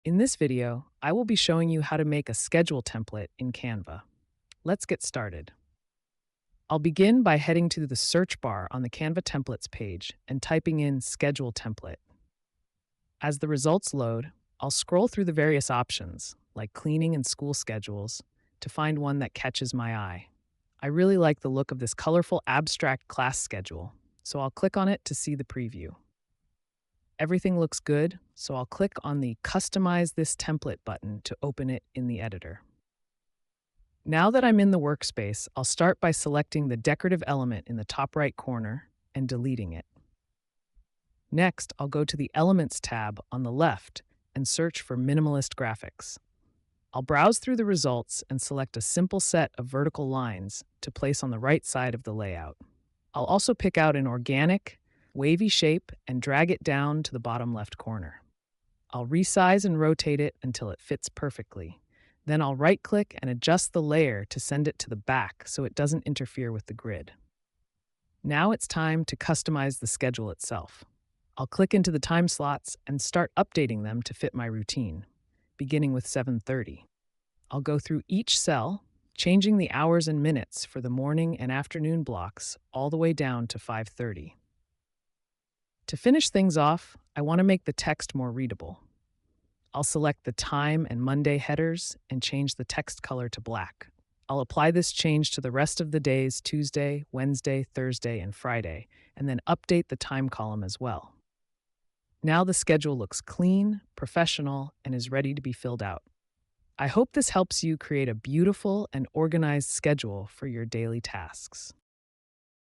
In this video, I will be showing you how to make a schedule template in Canva. Let's get started. I'll begin by heading to the search bar on the Canva templates page and typing in schedule template. As the results load, I'll scroll through the various options, like cleaning and school schedules, to find one that catches my eye. I really like the look of this colorful abstract class schedule, so I'll click on it to see the preview. Everything looks good, so I'll click on the Customize this template button to open it in the editor. Now that I'm in the workspace, I'll start by selecting the decorative element in the top right corner and deleting it. Next, I'll go to the Elements tab on the left and search for minimalist graphics. I'll browse through the results and select a simple set of vertical lines to place on the right side of the layout. I'll also pick out an organic, wavy shape and drag it down to the bottom left corner. I'll resize and rotate it until it fits perfectly. Then I'll right-click and adjust the layer to send it to the back so it doesn't interfere with the grid. Now it's time to customize the schedule itself. I'll click into the time slots and start updating them to fit my routine, beginning with 7:30. I'll go through each cell, changing the hours and minutes for the morning and afternoon blocks all the way down to 5:30. To finish things off, I want to make the text more readable. I'll select the time and Monday headers and change the text color to black. I'll apply this change to the rest of the days Tuesday, Wednesday, Thursday, and Friday, and then update the time column as well. Now the schedule looks clean, professional, and is ready to be filled out. I hope this helps you create a beautiful and organized schedule for your daily tasks.